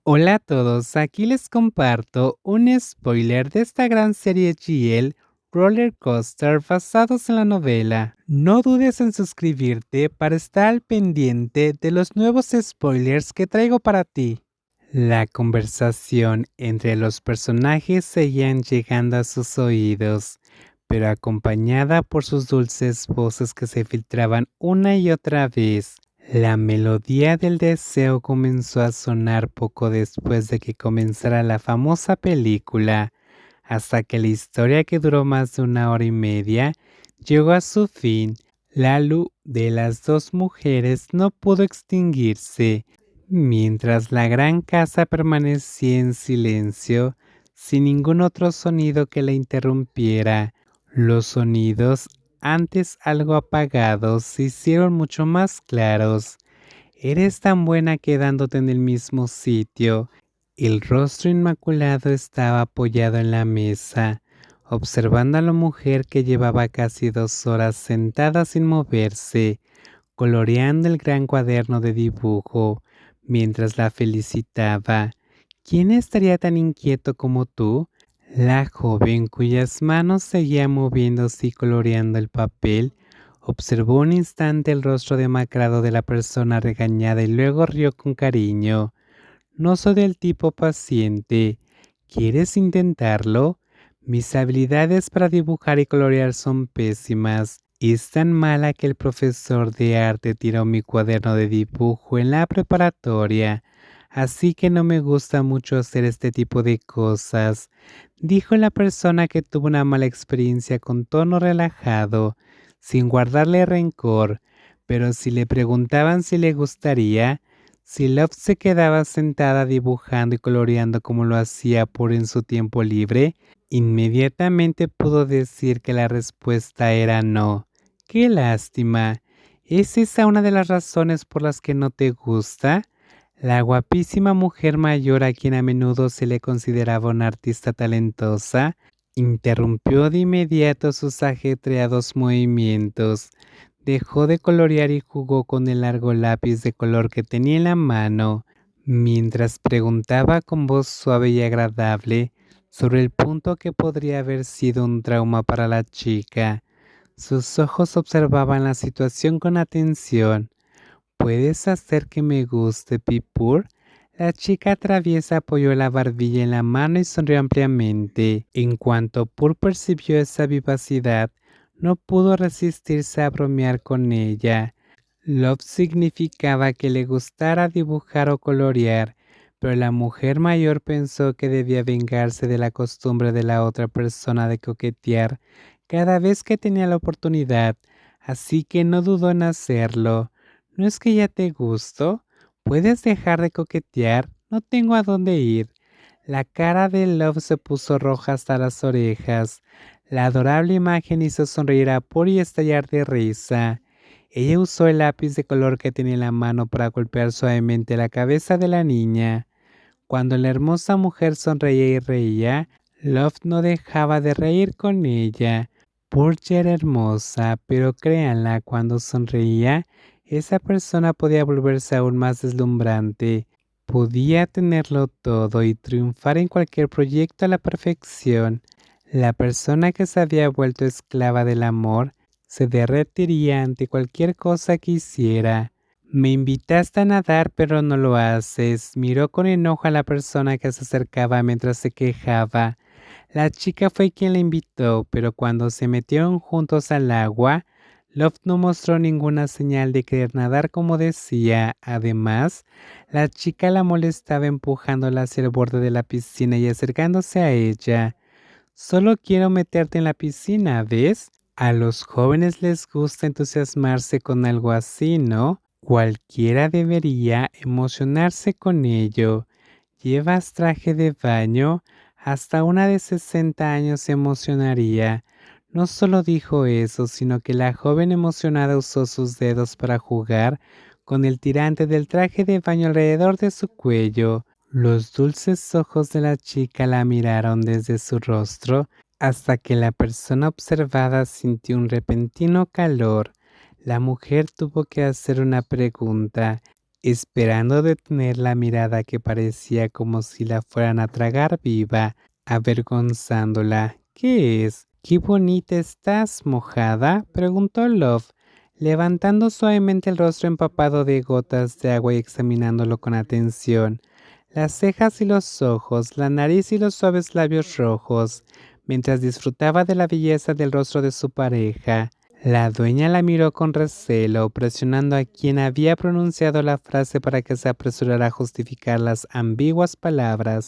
Hola a todos, aquí les comparto un spoiler de esta gran serie GL Roller Coaster basados en la novela. No dudes en suscribirte para estar al pendiente de los nuevos spoilers que traigo para ti. La conversación entre los personajes seguían llegando a sus oídos, pero acompañada por sus dulces voces que se filtraban una y otra vez. La melodía del deseo comenzó a sonar poco después de que comenzara la famosa película, hasta que la historia, que duró más de 1 hora y media, llegó a su fin. La luz de las dos mujeres no pudo extinguirse, mientras la gran casa permanecía en silencio, sin ningún otro sonido que la interrumpiera. Los sonidos, antes algo apagados, se hicieron mucho más claros. Eres tan buena quedándote en el mismo sitio. El rostro inmaculado estaba apoyado en la mesa, observando a la mujer que llevaba casi 2 horas sentada sin moverse, coloreando el gran cuaderno de dibujo, mientras la felicitaba. ¿Quién estaría tan inquieto como tú? La joven, cuyas manos seguían moviéndose y coloreando el papel, observó un instante el rostro demacrado de la persona regañada y luego rió con cariño. No soy del tipo paciente. ¿Quieres intentarlo? Mis habilidades para dibujar y colorear son pésimas. Es tan mala que el profesor de arte tiró mi cuaderno de dibujo en la preparatoria, así que no me gusta mucho hacer este tipo de cosas, dijo la persona que tuvo una mala experiencia con tono relajado, sin guardarle rencor, pero si le preguntaban si le gustaría, si Love se quedaba sentada dibujando y coloreando como lo hacía en su tiempo libre, inmediatamente pudo decir que la respuesta era no. ¡Qué lástima! ¿Es esa una de las razones por las que no te gusta? La guapísima mujer mayor, a quien a menudo se le consideraba una artista talentosa, interrumpió de inmediato sus ajetreados movimientos. Dejó de colorear y jugó con el largo lápiz de color que tenía en la mano, mientras preguntaba con voz suave y agradable sobre el punto que podría haber sido un trauma para la chica. Sus ojos observaban la situación con atención. ¿Puedes hacer que me guste, Pipur? La chica traviesa apoyó la barbilla en la mano y sonrió ampliamente. En cuanto Pur percibió esa vivacidad, no pudo resistirse a bromear con ella. Love significaba que le gustara dibujar o colorear, pero la mujer mayor pensó que debía vengarse de la costumbre de la otra persona de coquetear cada vez que tenía la oportunidad, así que no dudó en hacerlo. ¿No es que ya te gusto? ¿Puedes dejar de coquetear? No tengo a dónde ir. La cara de Love se puso roja hasta las orejas. La adorable imagen hizo sonreír a Puri y estallar de risa. Ella usó el lápiz de color que tenía en la mano para golpear suavemente la cabeza de la niña. Cuando la hermosa mujer sonreía y reía, Love no dejaba de reír con ella. Purge era hermosa, pero créanla, cuando sonreía, esa persona podía volverse aún más deslumbrante. Podía tenerlo todo y triunfar en cualquier proyecto a la perfección. La persona que se había vuelto esclava del amor se derretiría ante cualquier cosa que hiciera. Me invitaste a nadar, pero no lo haces. Miró con enojo a la persona que se acercaba mientras se quejaba. La chica fue quien la invitó, pero cuando se metieron juntos al agua, Love no mostró ninguna señal de querer nadar como decía. Además, la chica la molestaba empujándola hacia el borde de la piscina y acercándose a ella. Solo quiero meterte en la piscina, ¿ves? A los jóvenes les gusta entusiasmarse con algo así, ¿no? Cualquiera debería emocionarse con ello. ¿Llevas traje de baño? Hasta una de 60 años se emocionaría. No solo dijo eso, sino que la joven emocionada usó sus dedos para jugar con el tirante del traje de baño alrededor de su cuello. Los dulces ojos de la chica la miraron desde su rostro hasta que la persona observada sintió un repentino calor. La mujer tuvo que hacer una pregunta. esperando detener la mirada que parecía como si la fueran a tragar viva, avergonzándola. ¿Qué es? ¿Qué bonita estás, mojada? Preguntó Love, levantando suavemente el rostro empapado de gotas de agua y examinándolo con atención. Las cejas y los ojos, la nariz y los suaves labios rojos, mientras disfrutaba de la belleza del rostro de su pareja. La dueña la miró con recelo, presionando a quien había pronunciado la frase para que se apresurara a justificar las ambiguas palabras.